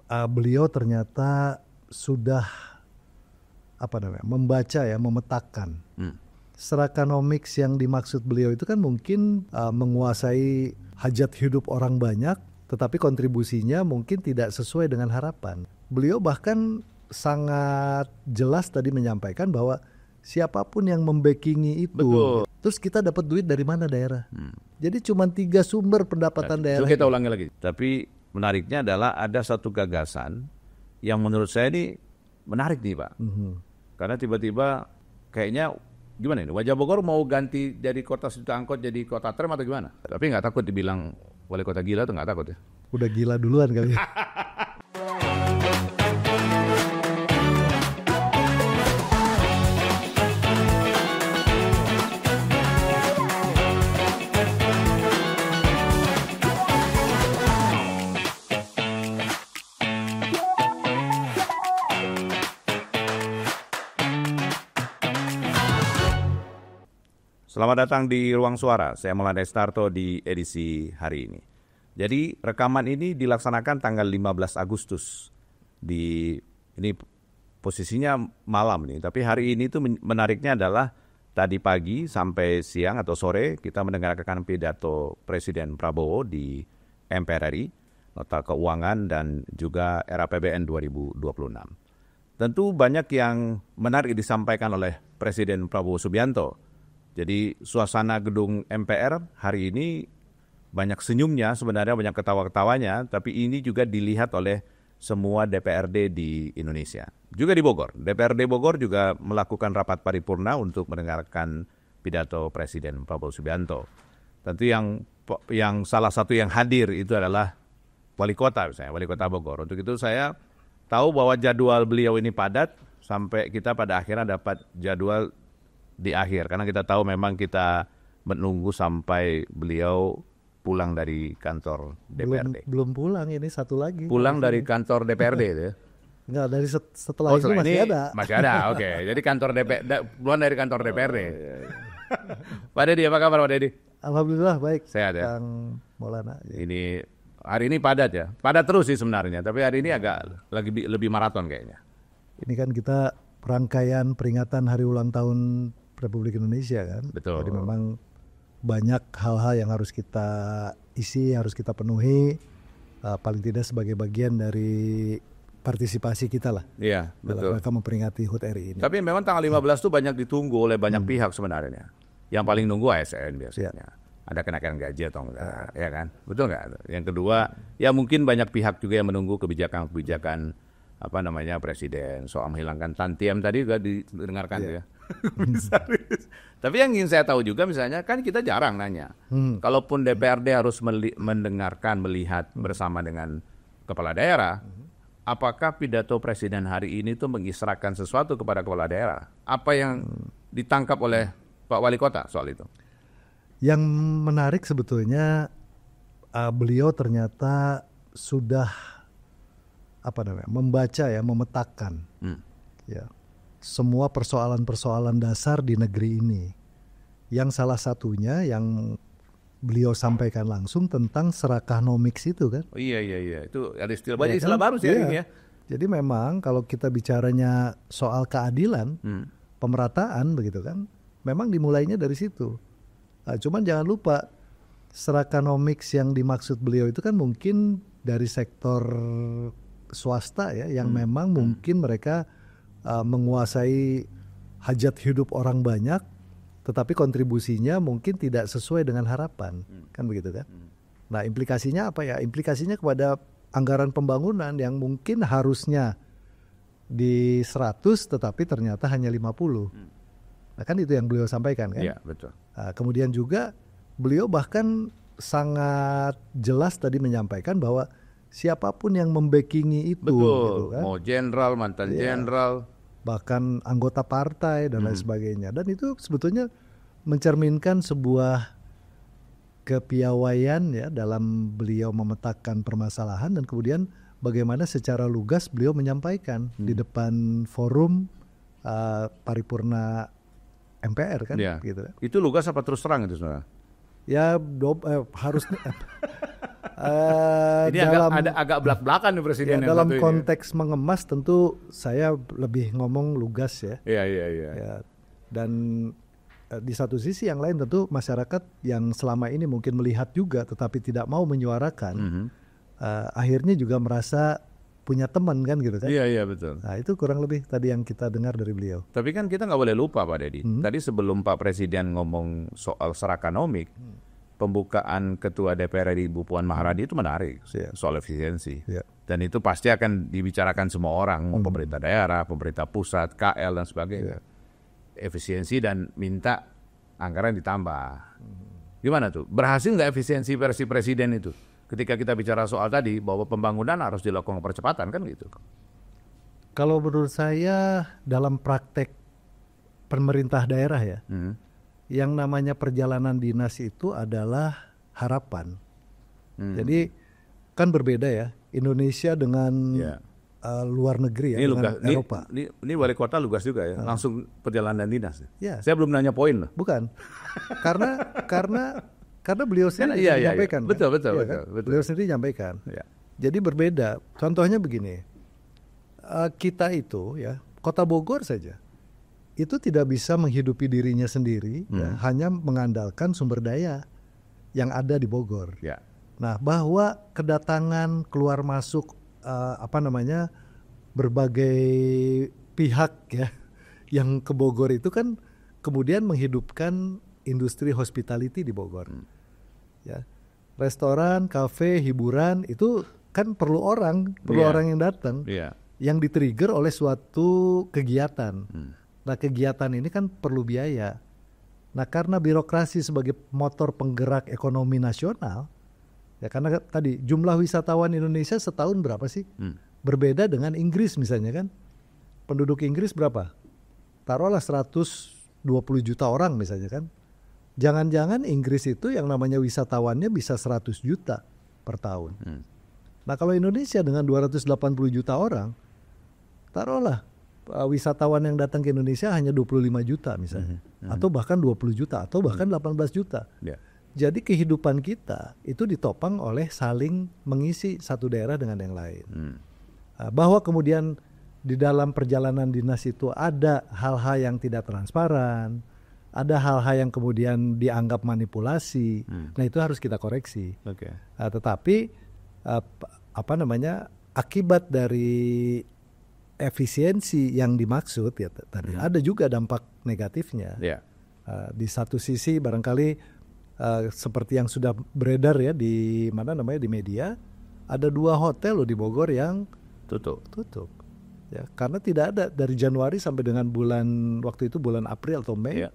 beliau ternyata sudah membaca ya, memetakan. Serakanomics yang dimaksud beliau itu kan mungkin menguasai hajat hidup orang banyak, tetapi kontribusinya mungkin tidak sesuai dengan harapan. Beliau bahkan sangat jelas tadi menyampaikan bahwa siapapun yang membackingi itu, betul. Terus kita dapat duit dari mana daerah? Jadi cuma 3 sumber pendapatan daerah. Kita ulangi lagi. Tapi menariknya adalah ada satu gagasan yang menurut saya ini menarik nih Pak. Karena tiba-tiba kayaknya gimana ini? Wajah Bogor mau ganti dari kota sejuta angkot jadi kota tram atau gimana? Tapi nggak takut dibilang wali kota gila tuh nggak takut ya? Udah gila duluan kali. Selamat datang di Ruang Suara, saya Melandai Starto di edisi hari ini. Jadi rekaman ini dilaksanakan tanggal 15 Agustus. Ini posisinya malam nih, tapi hari ini tuh menariknya adalah tadi pagi sampai siang atau sore kita mendengarkan pidato Presiden Prabowo di MPR RI, nota keuangan dan juga RAPBN 2026. Tentu banyak yang menarik disampaikan oleh Presiden Prabowo Subianto. Jadi suasana gedung MPR hari ini banyak senyumnya, sebenarnya banyak ketawa-ketawanya, tapi ini juga dilihat oleh semua DPRD di Indonesia. Juga di Bogor, DPRD Bogor juga melakukan rapat paripurna untuk mendengarkan pidato Presiden Prabowo Subianto. Tentu yang salah satu yang hadir itu adalah wali kota, misalnya wali kota Bogor. Untuk itu saya tahu bahwa jadwal beliau ini padat, sampai kita pada akhirnya dapat jadwal di akhir, karena kita tahu memang kita menunggu sampai beliau pulang dari kantor DPRD. Belum pulang, ini satu lagi. Pulang dari kantor DPRD itu ya? Enggak, dari setelah ini masih ada. Masih ada, oke. Jadi kantor pulang dari kantor DPRD. Pak Deddy, apa kabar Pak Deddy? Alhamdulillah baik. Sehat ya? Kang Maulana. Ini hari ini padat ya? Padat terus sih sebenarnya, tapi hari ini agak lebih maraton kayaknya. Ini kan kita rangkaian peringatan hari ulang tahun Republik Indonesia kan. Betul. Jadi memang banyak hal-hal yang harus kita isi, harus kita penuhi, paling tidak sebagai bagian dari partisipasi kita lah. Iya, betul. Dalam rangka memperingati HUT RI ini. Tapi memang tanggal 15 itu banyak ditunggu oleh banyak pihak sebenarnya. Yang paling nunggu ASN biasanya. Ada kenaikan gaji atau enggak, ya kan? Betul nggak? Yang kedua, ya mungkin banyak pihak juga yang menunggu kebijakan Presiden soal menghilangkan tantiam tadi juga didengarkan ya. Tapi yang ingin saya tahu juga misalnya kan kita jarang nanya. Kalaupun DPRD harus mendengarkan, melihat bersama dengan kepala daerah, apakah pidato Presiden hari ini tuh mengisrakan sesuatu kepada kepala daerah? Apa yang ditangkap oleh Pak Wali Kota soal itu? Yang menarik sebetulnya beliau ternyata sudah membaca ya, memetakan ya semua persoalan-persoalan dasar di negeri ini. Yang salah satunya yang beliau sampaikan langsung tentang serakanomics itu kan. Oh iya, itu ada istilah baru sih ini ya. Jadi memang kalau kita bicaranya soal keadilan, pemerataan begitu kan, memang dimulainya dari situ. Cuman jangan lupa serakanomics yang dimaksud beliau itu kan mungkin dari sektor swasta ya, yang memang mungkin mereka menguasai hajat hidup orang banyak, tetapi kontribusinya mungkin tidak sesuai dengan harapan, kan begitu kan? Nah implikasinya apa ya? Implikasinya kepada anggaran pembangunan yang mungkin harusnya di 100 tetapi ternyata hanya 50. Nah kan itu yang beliau sampaikan kan? Iya betul. Kemudian juga beliau bahkan sangat jelas tadi menyampaikan bahwa siapapun yang membackingi itu, betul, gitu kan? Mau jenderal, mantan jenderal, bahkan anggota partai dan lain sebagainya. Dan itu sebetulnya mencerminkan sebuah kepiawaian ya dalam beliau memetakan permasalahan dan kemudian bagaimana secara lugas beliau menyampaikan di depan forum paripurna MPR kan, gitu. Itu lugas apa terus terang itu sebenarnya? Ya harusnya Ini agak belak-belakan nih presiden yang dalam satu konteks ini. Mengemas tentu saya lebih ngomong lugas ya. Iya. Dan di satu sisi yang lain tentu masyarakat yang selama ini mungkin melihat juga tetapi tidak mau menyuarakan, akhirnya juga merasa punya teman kan gitu kan. Iya betul. Nah itu kurang lebih tadi yang kita dengar dari beliau. Tapi kan kita nggak boleh lupa Pak Dedi. Tadi sebelum Pak Presiden ngomong soal serakanomik, pembukaan Ketua DPR RI Bu Puan Maharani itu menarik soal efisiensi. Dan itu pasti akan dibicarakan semua orang, mau pemerintah daerah, pemerintah pusat, KL dan sebagainya. Efisiensi dan minta anggaran ditambah. Gimana tuh? Berhasil nggak efisiensi versi presiden itu? Ketika kita bicara soal tadi bahwa pembangunan harus dilakukan percepatan kan gitu. Kalau menurut saya dalam praktek pemerintah daerah ya, yang namanya perjalanan dinas itu adalah harapan. Jadi kan berbeda ya Indonesia dengan luar negeri ya, dengan Eropa. Ini wali kota lugas juga ya, langsung perjalanan dinas. Saya belum nanya poin loh. Bukan, karena beliau sendiri menyampaikan. Betul. Beliau sendiri menyampaikan. Jadi berbeda. Contohnya begini, kita itu ya Kota Bogor saja itu tidak bisa menghidupi dirinya sendiri, hanya mengandalkan sumber daya yang ada di Bogor. Nah, bahwa kedatangan keluar masuk berbagai pihak ya yang ke Bogor itu kan kemudian menghidupkan industri hospitality di Bogor. Ya. Restoran, kafe, hiburan itu kan perlu orang yang datang. Yang di-trigger oleh suatu kegiatan. Nah, kegiatan ini kan perlu biaya. Nah, karena birokrasi sebagai motor penggerak ekonomi nasional, ya karena tadi jumlah wisatawan Indonesia setahun berapa sih? Berbeda dengan Inggris misalnya kan. Penduduk Inggris berapa? Taruhlah 120 juta orang misalnya kan. Jangan-jangan Inggris itu yang namanya wisatawannya bisa 100 juta per tahun. Nah kalau Indonesia dengan 280 juta orang, taruhlah wisatawan yang datang ke Indonesia hanya 25 juta misalnya. Atau bahkan 20 juta, atau bahkan 18 juta. Jadi kehidupan kita itu ditopang oleh saling mengisi satu daerah dengan yang lain. Bahwa kemudian di dalam perjalanan dinas itu ada hal-hal yang tidak transparan, ada hal-hal yang kemudian dianggap manipulasi. Nah itu harus kita koreksi. Tetapi akibat dari efisiensi yang dimaksud ya tadi ada juga dampak negatifnya. Di satu sisi barangkali seperti yang sudah beredar ya di di media, ada 2 hotel loh di Bogor yang tutup. Ya, karena tidak ada dari Januari sampai dengan bulan April atau Mei.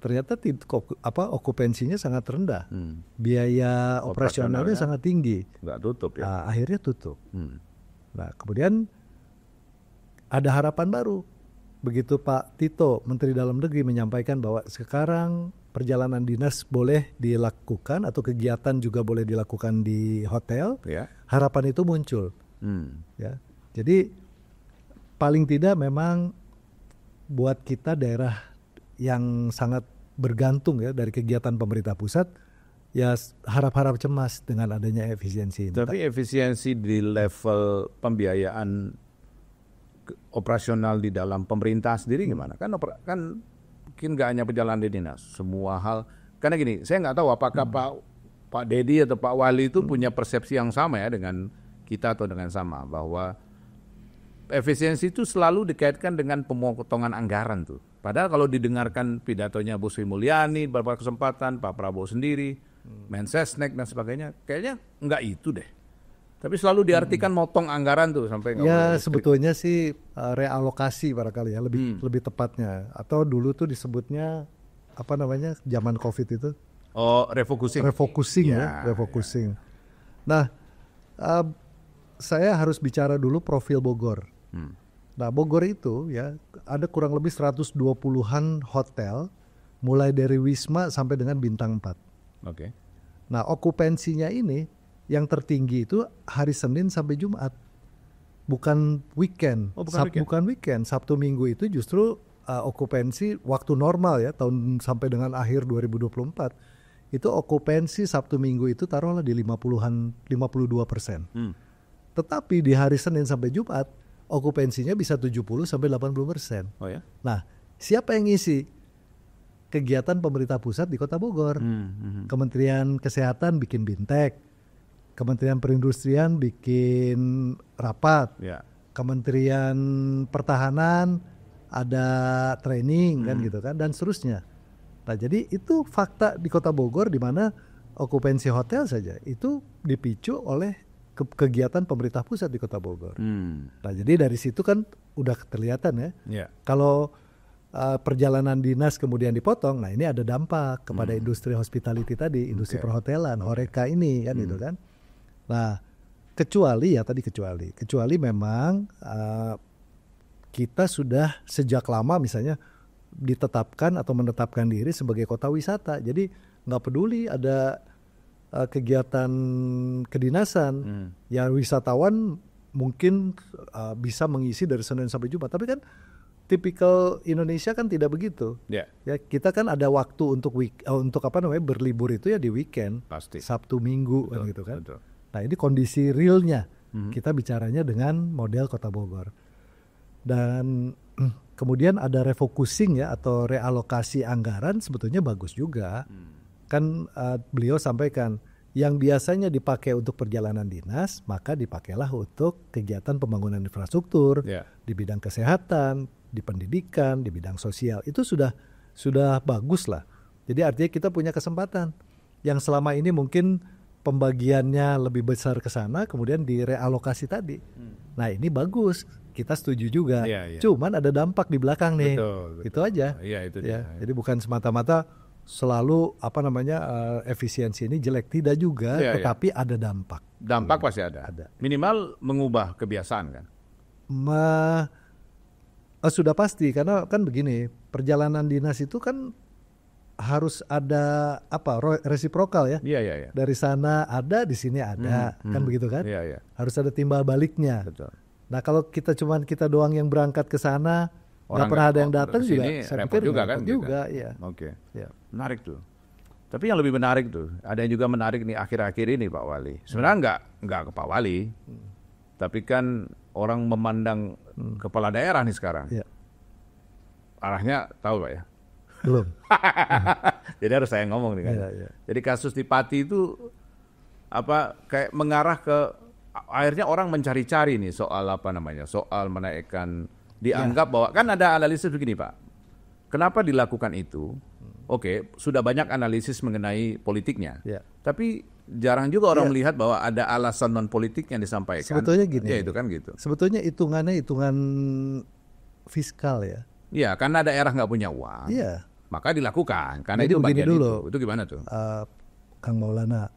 Ternyata okupansinya sangat rendah. Biaya operasionalnya sangat tinggi. Nggak tutup ya. Nah, akhirnya tutup. Nah, kemudian ada harapan baru. Begitu Pak Tito, Menteri Dalam Negeri menyampaikan bahwa sekarang perjalanan dinas boleh dilakukan atau kegiatan juga boleh dilakukan di hotel. Harapan itu muncul. Ya. Jadi paling tidak memang buat kita daerah yang sangat bergantung ya dari kegiatan pemerintah pusat, ya harap-harap cemas dengan adanya efisiensi. Tapi efisiensi di level pembiayaan operasional di dalam pemerintah sendiri gimana? Kan mungkin nggak hanya perjalanan dinas, semua hal. Karena gini, saya nggak tahu apakah Pak Dedi atau Pak Wali itu punya persepsi yang sama ya dengan kita atau dengan sama bahwa efisiensi itu selalu dikaitkan dengan pemotongan anggaran tuh. Padahal kalau didengarkan pidatonya Bu Sri Mulyani, beberapa kesempatan, Pak Prabowo sendiri, Mensesnek dan sebagainya, kayaknya enggak itu deh. Tapi selalu diartikan motong anggaran tuh sampai nggak boleh. Ya sebetulnya sih realokasi barangkali ya lebih tepatnya. Atau dulu tuh disebutnya zaman COVID itu. Oh, refocusing. Refocusing. Nah, saya harus bicara dulu profil Bogor. Nah, Bogor itu ya ada kurang lebih 120-an hotel mulai dari Wisma sampai dengan Bintang 4. Nah, okupansinya ini yang tertinggi itu hari Senin sampai Jumat. Bukan weekend. Bukan weekend. Sabtu Minggu itu justru okupansi waktu normal ya, tahun sampai dengan akhir 2024. itu okupansi Sabtu Minggu itu taruhlah di 52%. Tetapi di hari Senin sampai Jumat okupansinya bisa 70 sampai 80%. Oh ya? Nah, siapa yang ngisi kegiatan pemerintah pusat di Kota Bogor? Kementerian Kesehatan bikin bintek, Kementerian Perindustrian bikin rapat, Kementerian Pertahanan ada training kan gitu kan, dan seterusnya. Nah, jadi itu fakta di Kota Bogor di mana okupansi hotel saja itu dipicu oleh kegiatan pemerintah pusat di Kota Bogor. Nah, jadi dari situ kan udah kelihatan ya. Kalau perjalanan dinas kemudian dipotong, nah ini ada dampak kepada industri hospitality tadi, industri perhotelan, Horeca ini kan gitu kan. Nah, kecuali memang kita sudah sejak lama misalnya ditetapkan atau menetapkan diri sebagai kota wisata. Jadi nggak peduli ada kegiatan kedinasan, ya wisatawan mungkin bisa mengisi dari Senin sampai Jumat. Tapi kan tipikal Indonesia kan tidak begitu. Ya kita kan ada waktu untuk berlibur itu ya di weekend, pasti. Sabtu Minggu kan gitu kan. Betul. Nah ini kondisi realnya. Kita bicaranya dengan model Kota Bogor. Dan kemudian ada refocusing ya atau realokasi anggaran sebetulnya bagus juga. Kan beliau sampaikan yang biasanya dipakai untuk perjalanan dinas maka dipakailah untuk kegiatan pembangunan infrastruktur di bidang kesehatan, di pendidikan, di bidang sosial. Itu sudah bagus lah. Jadi artinya kita punya kesempatan yang selama ini mungkin pembagiannya lebih besar ke sana kemudian direalokasi tadi. Nah, ini bagus. Kita setuju juga. Cuman ada dampak di belakang nih. Betul. Itu aja. Itu dia. Jadi bukan semata-mata selalu efisiensi ini jelek, tidak juga, tetapi ada dampak. Dampak pasti ada. Minimal mengubah kebiasaan kan. Sudah pasti karena kan begini, perjalanan dinas itu kan harus ada resiprokal ya. Dari sana ada, di sini ada, kan begitu kan? Harus ada timbal baliknya. Betul. Nah kalau kita doang yang berangkat ke sana, nggak pernah ada yang datang juga, saya pikir juga kan? Juga, ya. Oke. Ya. Menarik tuh. Tapi yang lebih menarik tuh, ada yang juga menarik nih akhir-akhir ini Pak Wali. Sebenarnya nggak ke Pak Wali, tapi kan orang memandang kepala daerah nih sekarang. Arahnya tahu Pak ya? Belum. Jadi harus saya ngomong nih kan. Jadi kasus di Pati itu kayak mengarah ke akhirnya orang mencari-cari nih soal soal menaikkan, dianggap bahwa kan ada analisis begini Pak. Kenapa dilakukan itu? Oke, sudah banyak analisis mengenai politiknya. Tapi jarang juga orang melihat bahwa ada alasan non politik yang disampaikan. Sebetulnya gini. Ya itu kan gitu. Sebetulnya hitungannya hitungan fiskal ya. Iya, karena daerah nggak punya uang. Iya. Maka dilakukan. Karena itu bagian dulu. Itu gimana tuh? Kang Maulana,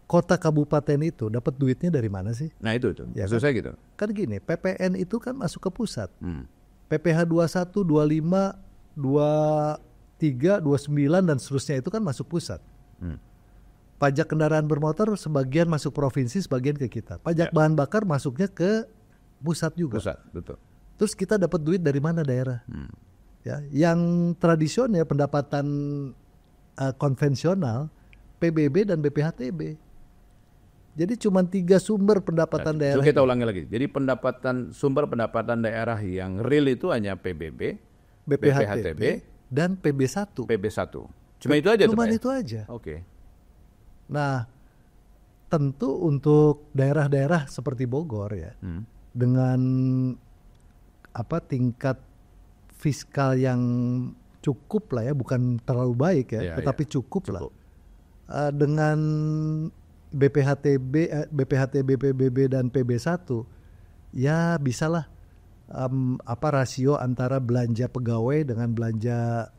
kota kabupaten itu dapat duitnya dari mana sih? Nah itu. Ya, maksud saya gitu. Kan gini, PPN itu kan masuk ke pusat. PPh 21, 25, 23, 29 dan seterusnya itu kan masuk pusat. Pajak kendaraan bermotor sebagian masuk provinsi, sebagian ke kita. Pajak bahan bakar masuknya ke pusat juga. Pusat, betul. Terus kita dapat duit dari mana daerah? Ya, yang tradisional pendapatan konvensional PBB dan BPHTB. Jadi cuma 3 sumber pendapatan daerah. Kita ulangi lagi. Jadi sumber pendapatan daerah yang real itu hanya PBB, BPHTB dan PB1. Cuma itu aja. Cuma itu aja. Oke. Nah, tentu untuk daerah-daerah seperti Bogor ya, dengan tingkat fiskal yang cukup lah ya, bukan terlalu baik ya, tetapi cukup lah. Dengan BPHTB, PBB dan PB1 ya bisalah rasio antara belanja pegawai dengan belanja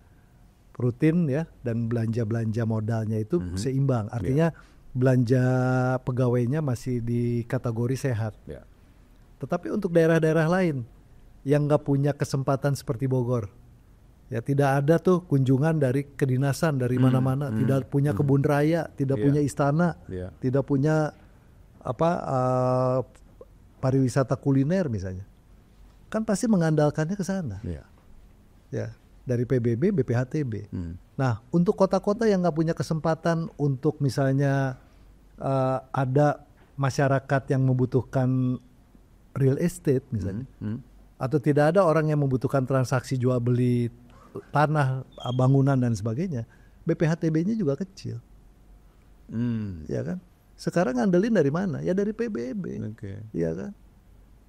rutin ya dan belanja modalnya itu seimbang. Artinya belanja pegawainya masih di kategori sehat. Tetapi untuk daerah-daerah lain yang nggak punya kesempatan seperti Bogor, ya tidak ada tuh kunjungan dari kedinasan dari mana-mana, tidak punya kebun raya, tidak punya istana, tidak punya pariwisata kuliner misalnya, kan pasti mengandalkannya ke sana. Ya, dari PBB, BPHTB. Nah, untuk kota-kota yang nggak punya kesempatan untuk misalnya ada masyarakat yang membutuhkan real estate misalnya, atau tidak ada orang yang membutuhkan transaksi jual beli tanah, bangunan dan sebagainya, BPHTB-nya juga kecil, ya kan? Sekarang ngandelin dari mana? Ya dari PBB, ya kan?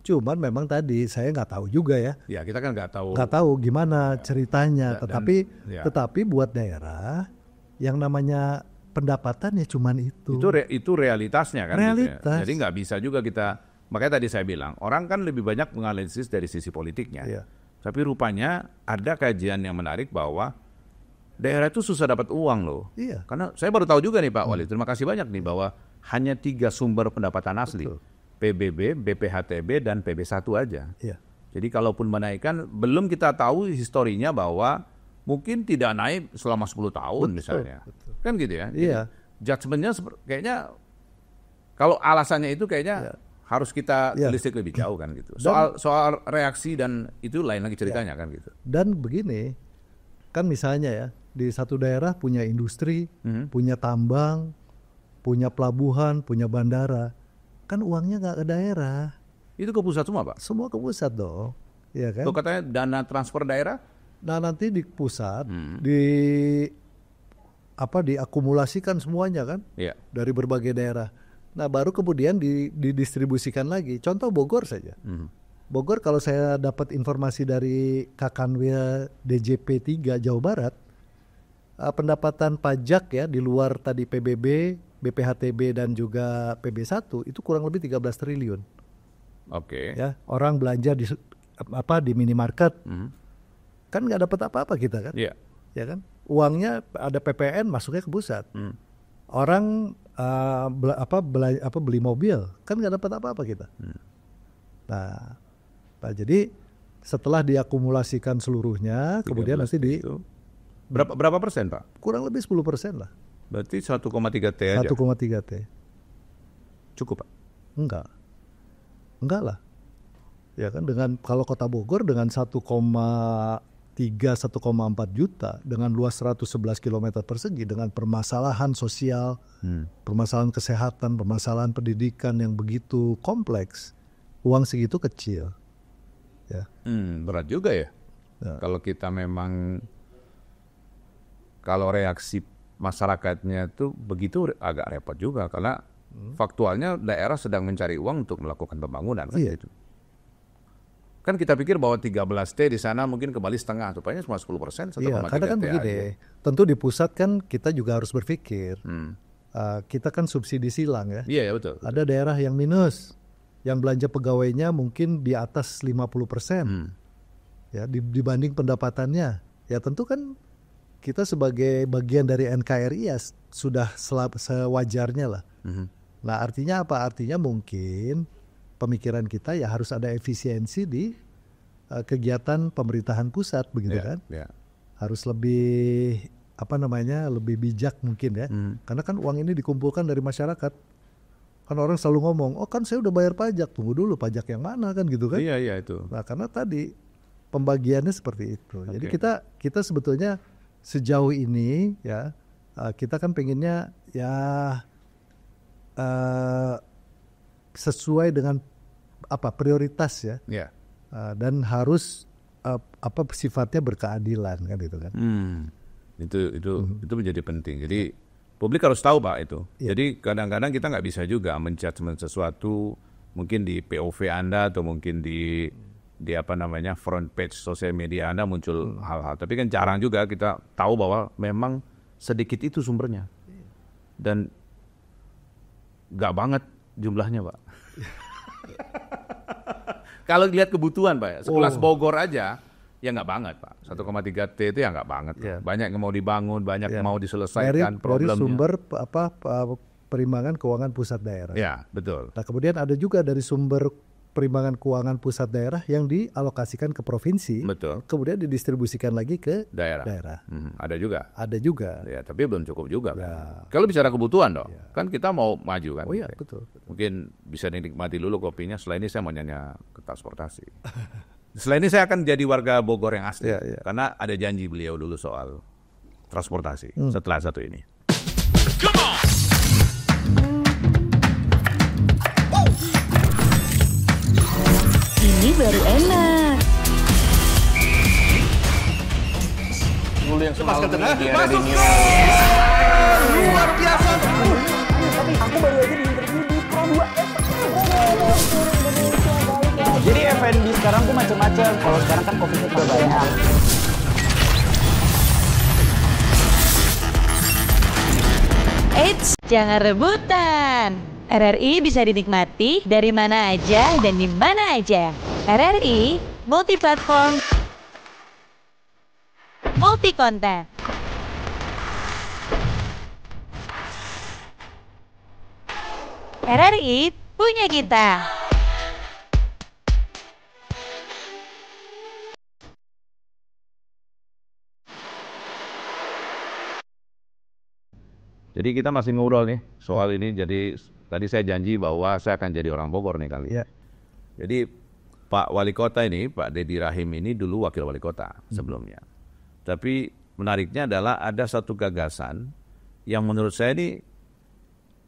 Cuman memang tadi saya nggak tahu juga ya. Ya kita kan nggak tahu gimana ceritanya. Tetapi buat daerah yang namanya pendapatan ya cuman itu. Itu realitasnya kan. Realitas. Gitu ya. Jadi nggak bisa juga kita. Makanya tadi saya bilang orang kan lebih banyak menganalisis dari sisi politiknya. Iya. Tapi rupanya ada kajian yang menarik bahwa daerah itu susah dapat uang loh. Iya. Karena saya baru tahu juga nih Pak Wali. Terima kasih banyak nih bahwa hanya 3 sumber pendapatan asli. Betul. PBB, BPHTB, dan PB1 aja. Iya. Jadi kalaupun menaikkan, belum kita tahu historinya bahwa mungkin tidak naik selama 10 tahun misalnya. Betul. Kan gitu ya? Iya. Judgment-nya kayaknya, kalau alasannya itu kayaknya harus kita telisik lebih jauh kan gitu. Soal reaksi dan itu lain lagi ceritanya kan gitu. Dan begini, kan misalnya ya, di satu daerah punya industri, punya tambang, punya pelabuhan, punya bandara. Kan uangnya nggak ke daerah. Itu ke pusat semua Pak? Semua ke pusat dong, ya kan? Itu katanya dana transfer daerah? Nah nanti di pusat diakumulasikan semuanya kan, dari berbagai daerah. Nah baru kemudian didistribusikan lagi. Contoh Bogor saja. Bogor kalau saya dapat informasi dari Kakanwil DJP 3 Jawa Barat, pendapatan pajak ya di luar tadi PBB, BPHTB dan juga PB1 itu kurang lebih 13 triliun. Oke. Ya, orang belanja di minimarket. Kan nggak dapat apa-apa kita kan? Iya. Ya kan? Uangnya ada PPN masuknya ke pusat. Orang beli mobil kan nggak dapat apa-apa kita. Nah, jadi setelah diakumulasikan seluruhnya, kemudian nanti berapa persen Pak? Kurang lebih 10% lah. Berarti 1,3 T aja? 1,3 T. Cukup Pak? Enggak lah. Ya kan, dengan kalau Kota Bogor dengan 1,4 juta dengan luas 111 km persegi dengan permasalahan sosial, permasalahan kesehatan, permasalahan pendidikan yang begitu kompleks, uang segitu kecil. Ya. Berat juga ya. Kalau kita memang, kalau reaksi masyarakatnya itu begitu agak repot juga karena faktualnya daerah sedang mencari uang untuk melakukan pembangunan kan gitu. Kan kita pikir bahwa 13 T di sana mungkin kembali setengah, rupanya cuma 10%, 1,3 Iya, karena kan T begini, aja. tentu di pusat kan kita juga harus berpikir, kita kan subsidi silang ya. Iya, betul. Ada daerah yang minus, yang belanja pegawainya mungkin di atas 50%, ya dibanding pendapatannya. Ya tentu kan kita sebagai bagian dari NKRI ya sudah sewajarnya lah. Nah artinya apa? Artinya mungkin pemikiran kita ya harus ada efisiensi di kegiatan pemerintahan pusat begitu kan? Harus lebih lebih bijak mungkin ya. Karena kan uang ini dikumpulkan dari masyarakat. Kan orang selalu ngomong, oh kan saya udah bayar pajak, tunggu dulu pajak yang mana kan gitu kan? Iya itu. Nah karena tadi pembagiannya seperti itu. Jadi kita sebetulnya sejauh ini ya kita kan pengennya ya sesuai dengan prioritas ya, dan harus sifatnya berkeadilan kan itu kan. Itu menjadi penting. Jadi publik harus tahu Pak itu. Jadi kadang-kadang kita nggak bisa juga menjudgment sesuatu mungkin di POV Anda atau mungkin di front page sosial media Anda muncul hal-hal. Tapi kan jarang juga kita tahu bahwa memang sedikit itu sumbernya. Dan nggak banget jumlahnya Pak. Kalau lihat kebutuhan Pak, sekelas Bogor aja, ya nggak banget Pak. 1,3 T itu ya nggak banget. Banyak yang mau dibangun, banyak yang mau diselesaikan problemnya. Dari sumber perimbangan keuangan pusat daerah. Ya, betul. Nah kemudian ada juga dari sumber perimbangan keuangan pusat daerah yang dialokasikan ke provinsi, kemudian didistribusikan lagi ke daerah. Ada juga. Ada juga. Ya, tapi belum cukup juga. Kan. Kalau bicara kebutuhan dong, kan kita mau maju kan. Oh iya, betul. Mungkin bisa dinikmati dulu kopinya. Setelah ini saya mau nanya ke transportasi. Selain ini saya akan jadi warga Bogor yang asli, Ya. karena ada janji beliau dulu soal transportasi setelah satu ini. Ini baru enak. Dulu yang semalam di era di New Luar biasa. Tapi aku baru aja di interview di Pro 2 Jadi F&B sekarang tuh macam-macam. Kalau sekarang kan kopinya udah banyak. Eits, jangan rebutan. RRI bisa dinikmati dari mana aja dan di mana aja. RRI multiplatform, multi konten. RRI punya kita. Jadi kita masih ngobrol nih soal ini. Jadi tadi saya janji bahwa saya akan jadi orang Bogor nih kali. Ya. Jadi Pak Wali Kota ini, Pak Deddy Rahim ini dulu Wakil Wali Kota sebelumnya. Tapi menariknya adalah ada satu gagasan yang menurut saya ini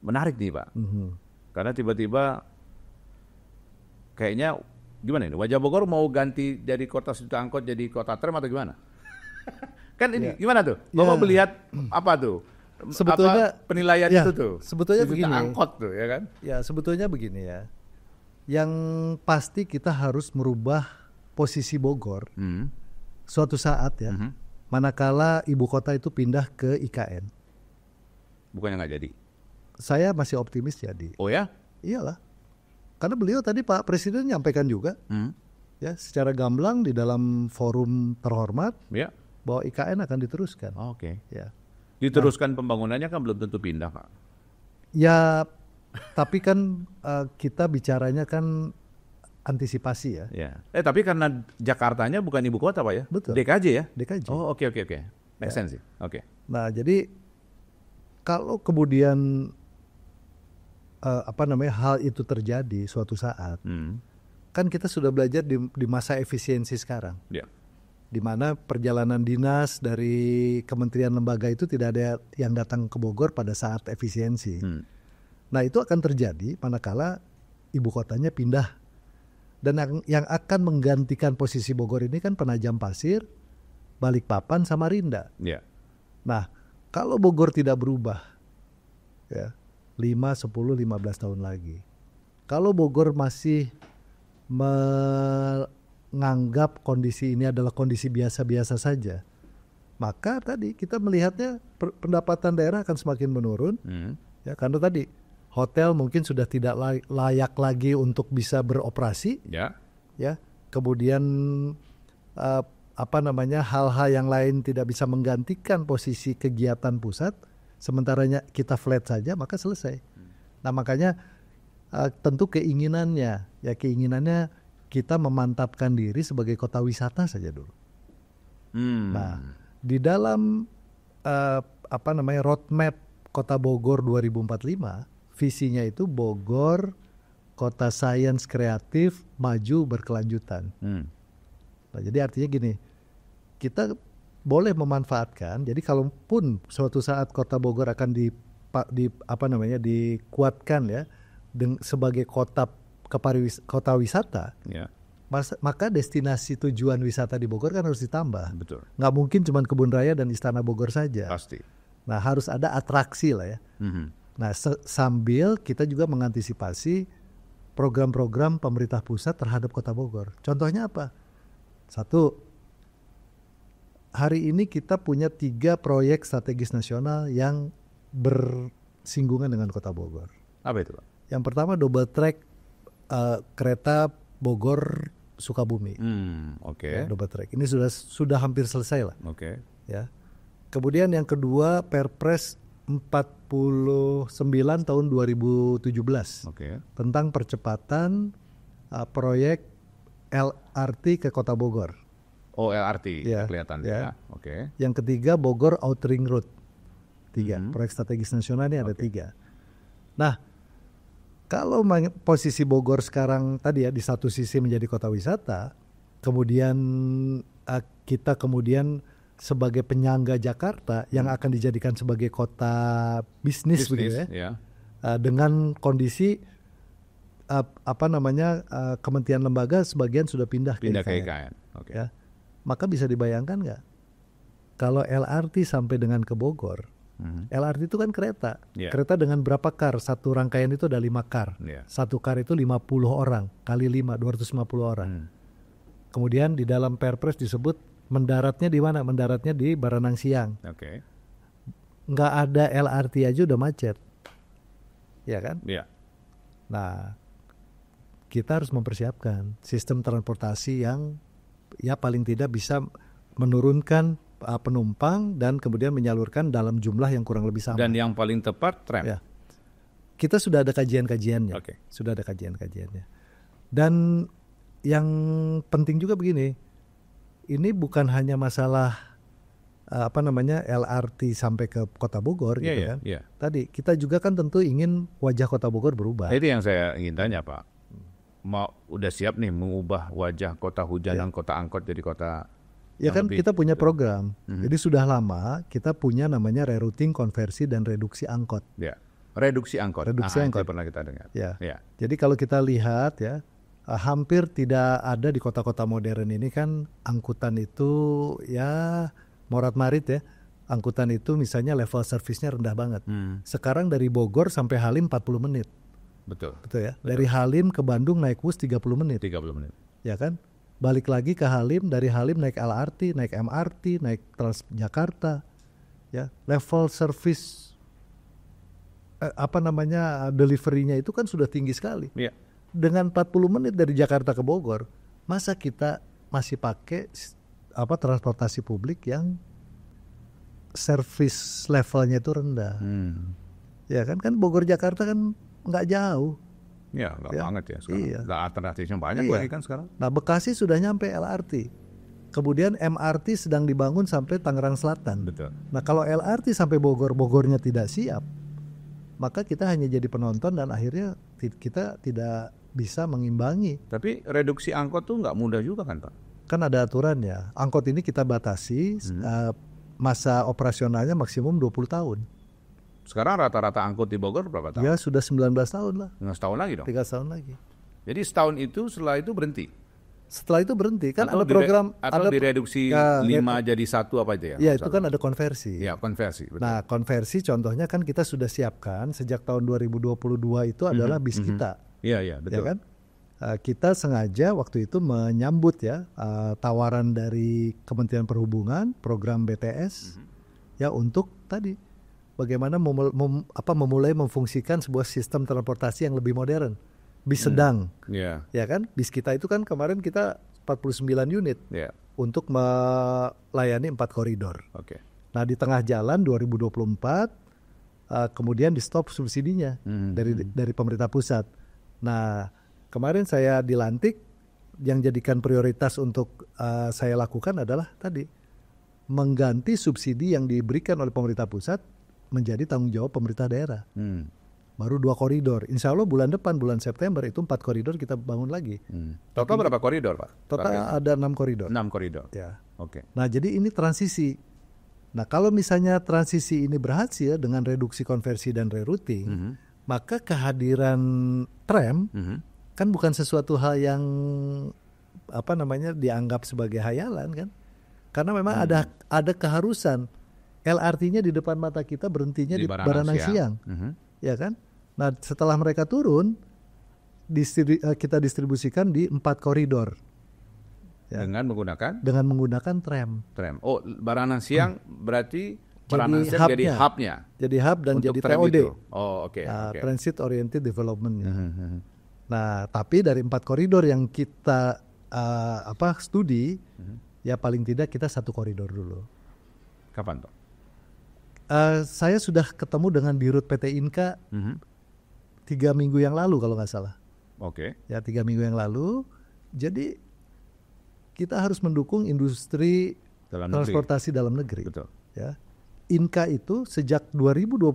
menarik nih Pak. Karena tiba-tiba kayaknya gimana ini, wajah Bogor mau ganti dari kota sejuta angkot jadi kota tram atau gimana? Kan ini gimana tuh? Bapak melihat apa tuh? Sebetulnya apa penilaian ya, itu tuh? sebetulnya sejuta begini. angkot tuh ya kan? Ya, sebetulnya begini ya. Yang pasti kita harus merubah posisi Bogor suatu saat ya. Manakala ibu kota itu pindah ke IKN. Bukannya nggak jadi? Saya masih optimis jadi. Oh ya? Iyalah. Karena beliau tadi Pak Presiden nyampaikan juga ya secara gamblang di dalam forum terhormat Ya. bahwa IKN akan diteruskan. Oke. Ya. Diteruskan pembangunannya kan belum tentu pindah Pak. Ya, tapi kan kita bicaranya kan antisipasi ya. Ya. Tapi karena Jakartanya bukan ibu kota Pak ya? Betul. DKJ ya? DKJ. Oh oke. Make sense sih. Oke. Nah, jadi kalau kemudian hal itu terjadi suatu saat, kan kita sudah belajar di masa efisiensi sekarang. Ya. Di mana perjalanan dinas dari kementerian lembaga itu tidak ada yang datang ke Bogor pada saat efisiensi. Nah, itu akan terjadi manakala ibu kotanya pindah. Dan yang akan menggantikan posisi Bogor ini kan Penajam Pasir, Balikpapan, Samarinda. Ya. Nah, kalau Bogor tidak berubah ya, 5, 10, 15 tahun lagi. Kalau Bogor masih menganggap kondisi ini adalah kondisi biasa-biasa saja, maka tadi kita melihatnya pendapatan daerah akan semakin menurun. Ya, karena tadi hotel mungkin sudah tidak layak lagi untuk bisa beroperasi. Ya. Ya, kemudian hal-hal yang lain tidak bisa menggantikan posisi kegiatan pusat, sementaranya kita flat saja, maka selesai. Nah, makanya tentu keinginannya kita memantapkan diri sebagai kota wisata saja dulu. Nah, di dalam roadmap Kota Bogor 2045, visinya itu Bogor kota sains kreatif maju berkelanjutan. Nah, jadi artinya gini, kita boleh memanfaatkan. Jadi kalaupun suatu saat Kota Bogor akan dikuatkan ya sebagai kota wisata, Ya. maka destinasi tujuan wisata di Bogor kan harus ditambah. Betul. Nggak mungkin cuma Kebun Raya dan Istana Bogor saja. Pasti. Nah, harus ada atraksi lah ya. Nah, sambil kita juga mengantisipasi program-program pemerintah pusat terhadap Kota Bogor. Contohnya apa? Satu, hari ini kita punya 3 proyek strategis nasional yang bersinggungan dengan Kota Bogor. Apa itu Pak? Yang pertama double track kereta Bogor Sukabumi. Oke. Ya, double track. Ini sudah hampir selesai lah. Oke. Ya. Kemudian yang kedua Perpres 49 tahun 2017 tentang percepatan proyek LRT ke Kota Bogor. Oh, LRT Ya, kelihatan ya. ya. Oke. Yang ketiga Bogor Outring Road. 3 proyek strategis nasional ini ada 3. Nah, kalau posisi Bogor sekarang tadi ya di satu sisi menjadi kota wisata, kemudian kita kemudian sebagai penyangga Jakarta yang akan dijadikan sebagai kota bisnis begitu ya. Dengan kondisi kementerian lembaga sebagian sudah pindah ke IKN. Okay. Ya. Maka bisa dibayangkan nggak kalau LRT sampai dengan ke Bogor? LRT itu kan kereta. Kereta dengan berapa kar? Satu rangkaian itu ada 5 kar. Satu kar itu 50 orang kali 5 250 orang. Kemudian di dalam Perpres disebut mendaratnya di mana? Mendaratnya di Baranang Siang. Nggak ada LRT aja udah macet. Ya kan? Nah, kita harus mempersiapkan sistem transportasi yang ya paling tidak bisa menurunkan penumpang dan kemudian menyalurkan dalam jumlah yang kurang lebih sama. Dan yang paling tepat tram. Ya. Kita sudah ada kajian-kajiannya. Sudah ada kajian-kajiannya. Dan yang penting juga begini, ini bukan hanya masalah LRT sampai ke Kota Bogor gitu kan. Tadi kita juga kan tentu ingin wajah Kota Bogor berubah. Itu yang saya ingin tanya, Pak. Udah siap nih mengubah wajah kota hujanan, kota angkot jadi kota. Ya kan kita punya program. Jadi sudah lama kita punya namanya rerouting, konversi dan reduksi angkot. Reduksi angkot. Angkot. Itu pernah kita dengar. Jadi kalau kita lihat ya, hampir tidak ada di kota-kota modern ini kan angkutan itu ya morat-marit ya. Angkutan itu misalnya level service-nya rendah banget. Sekarang dari Bogor sampai Halim 40 menit. Betul ya. Dari Halim ke Bandung naik bus 30 menit. Ya kan? Balik lagi ke Halim, dari Halim naik LRT, naik MRT, naik Transjakarta. Ya, level service delivery-nya itu kan sudah tinggi sekali. Dengan 40 menit dari Jakarta ke Bogor, masa kita masih pakai transportasi publik yang service levelnya itu rendah. Ya kan Bogor Jakarta kan nggak jauh. Nggak banget ya sekarang. Alternatifnya banyak lagi kan sekarang. Nah, Bekasi sudah nyampe LRT. Kemudian MRT sedang dibangun sampai Tangerang Selatan. Betul. Nah, kalau LRT sampai Bogornya tidak siap, maka kita hanya jadi penonton dan akhirnya kita tidak bisa mengimbangi. Tapi reduksi angkot tuh nggak mudah juga kan, Pak? Kan ada aturannya. Angkot ini kita batasi masa operasionalnya maksimum 20 tahun. Sekarang rata-rata angkut di Bogor berapa tahun? Ya sudah 19 tahun lah. 3 tahun lagi dong? 3 tahun lagi. Jadi setahun itu setelah itu berhenti? Setelah itu berhenti. Kan atau ada program. Atau direduksi 5 jadi 1 apa itu ya? Ya itu kan ada konversi. Ya konversi. Betul. Nah konversi contohnya kan kita sudah siapkan sejak tahun 2022 itu adalah bis kita. Iya betul. Ya kan? Kita sengaja waktu itu menyambut ya tawaran dari Kementerian Perhubungan, program BTS ya untuk tadi bagaimana memulai memfungsikan sebuah sistem transportasi yang lebih modern, bis sedang, ya kan? Bis kita itu kan kemarin kita 49 unit untuk melayani 4 koridor. Nah di tengah jalan 2024 kemudian di stop subsidinya dari pemerintah pusat. Nah kemarin saya dilantik, yang jadikan prioritas untuk saya lakukan adalah tadi mengganti subsidi yang diberikan oleh pemerintah pusat menjadi tanggung jawab pemerintah daerah. Baru 2 koridor. Insya Allah bulan depan, bulan September itu 4 koridor kita bangun lagi. Total berapa koridor, Pak? Total ada 6 koridor. 6 koridor. Ya. Nah jadi ini transisi. Nah kalau misalnya transisi ini berhasil dengan reduksi, konversi dan rerouting, maka kehadiran tram kan bukan sesuatu hal yang dianggap sebagai hayalan kan? Karena memang ada keharusan. LRT-nya di depan mata kita berhentinya di Baranang Siang. Ya kan? Nah, setelah mereka turun kita distribusikan di 4 koridor. Ya. Dengan menggunakan tram. Oh, Baranang Siang berarti Baranang Siang jadi hub-nya. Jadi hub dan jadi TOD. Itu. Oh, oke. Transit Oriented Development. Nah, tapi dari 4 koridor yang kita studi, ya paling tidak kita 1 koridor dulu. Kapan, Pak? Saya sudah ketemu dengan Dirut PT Inka 3 minggu yang lalu kalau nggak salah. Ya 3 minggu yang lalu. Jadi kita harus mendukung industri transportasi dalam negeri. Betul. Ya, Inka itu sejak 2021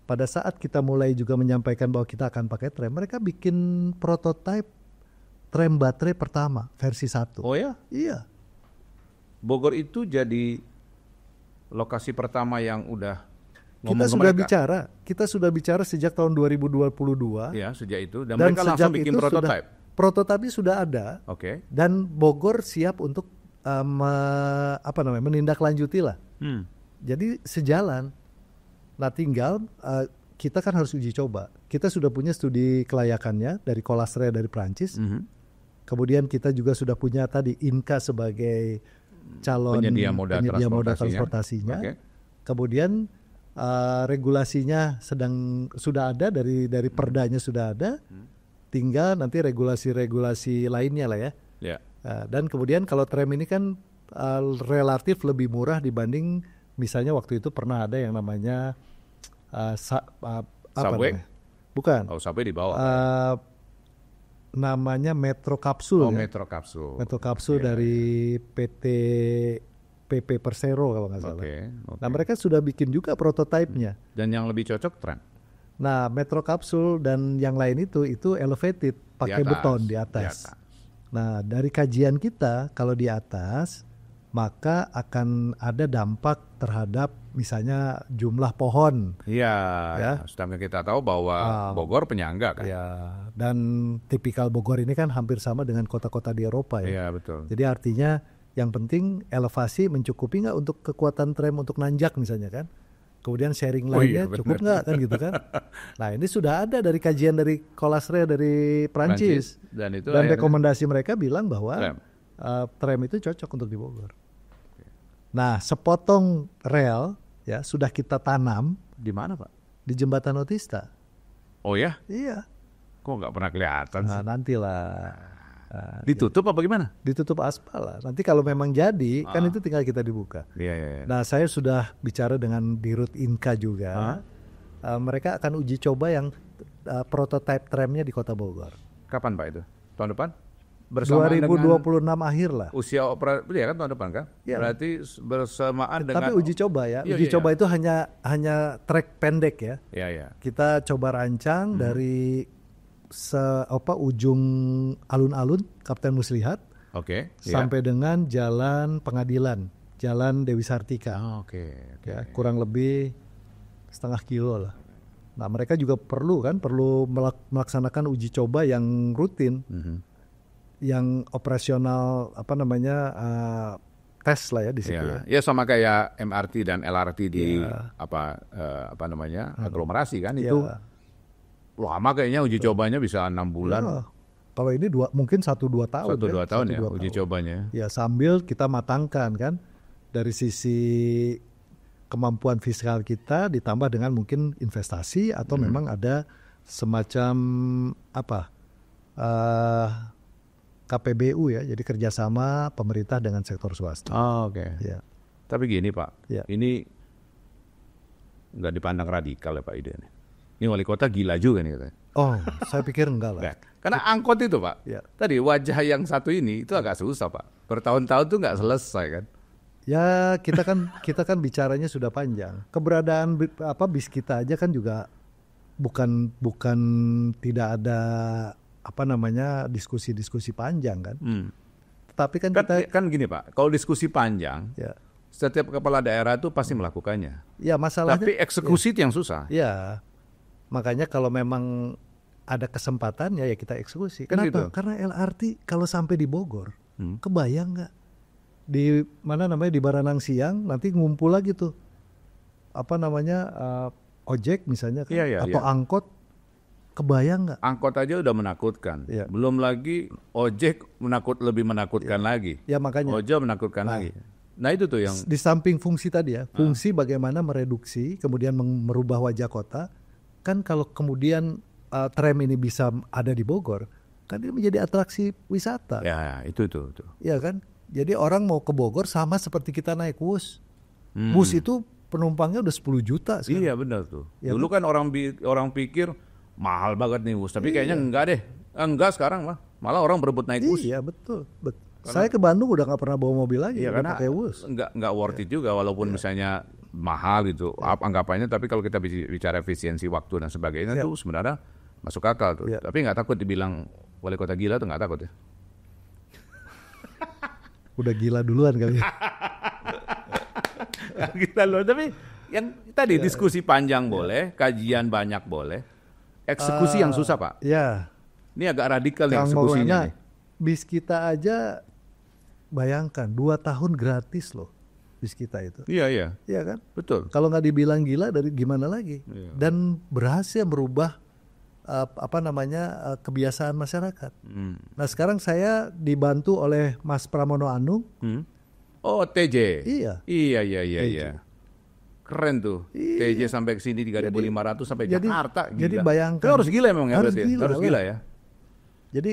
pada saat kita mulai juga menyampaikan bahwa kita akan pakai tram, mereka bikin prototipe tram baterai pertama versi 1. Oh ya? Iya. Bogor itu jadi lokasi pertama yang udah ngomong Kita sudah bicara sejak tahun 2022. Ya, sejak itu dan mereka langsung bikin prototype. Prototipe sudah ada. Oke. Dan Bogor siap untuk menindaklanjuti lah. Jadi sejalan. Nah, tinggal kita kan harus uji coba. Kita sudah punya studi kelayakannya dari Colasre dari Prancis. Kemudian kita juga sudah punya tadi Inka sebagai calon penyedia moda transportasinya. Okay. Kemudian regulasinya sudah ada dari perdanya sudah ada. Tinggal nanti regulasi-regulasi lainnya lah ya. Yeah. Dan kemudian kalau tram ini kan relatif lebih murah dibanding misalnya waktu itu pernah ada yang namanya Subway? Bukan. Oh, Subway di bawah. Namanya Metro Kapsul. Oh, ya? Metro Kapsul. Metro Kapsul dari PT PP Persero kalau nggak salah. Okay. Nah, mereka sudah bikin juga prototipenya. Dan yang lebih cocok tram? Nah, Metro Kapsul dan yang lain itu elevated, pakai beton di atas. Nah, dari kajian kita kalau di atas maka akan ada dampak terhadap misalnya jumlah pohon. Iya, ya. Sedangkan kita tahu bahwa Bogor penyangga kan. Iya, dan tipikal Bogor ini kan hampir sama dengan kota-kota di Eropa ya. Iya, betul. Jadi artinya yang penting elevasi mencukupi nggak untuk kekuatan tram untuk nanjak misalnya kan. Kemudian sharing lainnya cukup nggak kan gitu kan. Nah, ini sudah ada dari kajian dari Colasre dari Prancis. Dan rekomendasi mereka bilang bahwa tram itu cocok untuk di Bogor. Nah, sepotong rel ya sudah kita tanam. Di mana, Pak? Di Jembatan Otista. Oh ya? Iya. Kok nggak pernah kelihatan sih? Nah, nantilah. Ditutup apa gimana? Ditutup aspal lah. Nanti kalau memang jadi, kan itu tinggal kita dibuka. Iya. Nah, saya sudah bicara dengan Dirut Inka juga. Mereka akan uji coba yang prototipe tramnya di Kota Bogor. Kapan, Pak itu? Tahun depan? 2026 akhir lah. Usia operasi ya kan tahun depan kan? Ya. Berarti bersamaan dengan. Tapi uji coba ya. Uji coba itu hanya trek pendek ya. Iya. Kita coba rancang dari ujung alun-alun Kapten Muslihat. Oke. Sampai dengan Jalan Pengadilan, Jalan Dewi Sartika. Oke. Ya, kurang lebih setengah kilo lah. Nah, mereka juga perlu melaksanakan uji coba yang rutin. Yang operasional tes lah ya di situ. Ya sama kayak MRT dan LRT di aglomerasi kan itu lama kayaknya uji cobanya bisa 6 bulan. Ya. Kalau ini mungkin 1-2 tahun. 1-2 tahun ya uji cobanya. Ya sambil kita matangkan kan dari sisi kemampuan fiskal kita ditambah dengan mungkin investasi atau memang ada semacam KPBU ya, jadi kerjasama pemerintah dengan sektor swasta. Oh, oke. Ya. Tapi gini Pak, ini nggak dipandang radikal ya Pak ide ini. Ini wali kota gila juga nih katanya. Oh, saya pikir enggak lah. Karena angkot itu Pak, tadi wajah yang satu ini itu agak susah Pak. Bertahun-tahun tuh nggak selesai kan. Ya kita kan bicaranya sudah panjang. Keberadaan bis kita aja kan juga bukan tidak ada diskusi-diskusi panjang kan. Tapi kan kita kan gini Pak, kalau diskusi panjang, setiap kepala daerah itu pasti melakukannya. Ya masalahnya. Tapi eksekusi itu yang susah. Ya, makanya kalau memang ada kesempatan ya kita eksekusi. Kan kenapa? gitu. Karena LRT kalau sampai di Bogor, kebayang nggak? Di di Baranang Siang nanti ngumpul lagi tuh, ojek misalnya kan, atau angkot. Kebayang nggak? Angkot aja udah menakutkan, belum lagi ojek lebih menakutkan lagi. Ya makanya. Ojek menakutkan lagi. Nah itu tuh yang di samping fungsi tadi ya, fungsi bagaimana mereduksi, kemudian merubah wajah kota. Kan kalau kemudian tram ini bisa ada di Bogor, kan ini menjadi atraksi wisata. Ya itu. Ya kan, jadi orang mau ke Bogor sama seperti kita naik bus. Bus itu penumpangnya udah 10 juta sekarang. Iya benar tuh. Ya, dulu kan orang pikir mahal banget nih bus, tapi kayaknya enggak deh. Enggak sekarang malah orang berebut naik bus. Iya betul. Saya ke Bandung udah nggak pernah bawa mobil lagi, karena pakai bus. Enggak worth it juga, walaupun misalnya mahal gitu anggapannya, tapi kalau kita bicara efisiensi waktu dan sebagainya tuh sebenarnya masuk akal tuh. Tapi nggak takut dibilang wali kota gila tuh nggak takut ya? Udah gila duluan kali. Kita loh, tapi yang tadi diskusi panjang boleh, kajian banyak boleh, eksekusi yang susah Pak. Ya. Ini agak radikal nih Kang eksekusinya Maulana, nih. bis kita aja bayangkan 2 tahun gratis loh bis kita itu. Iya iya, Iya kan? betul. Kalau nggak dibilang gila dari gimana lagi? Iya. Dan berhasil merubah kebiasaan masyarakat. Nah sekarang saya dibantu oleh Mas Pramono Anung. Oh TJ. Iya. Iya TJ. iya. Keren tuh. Iya. TJ sampai ke sini 3.500 sampai jadi- Jakarta. Gila. jadi bayangkan. Itu harus gila memang ya Harus berarti. gila Harus lah. gila ya. Jadi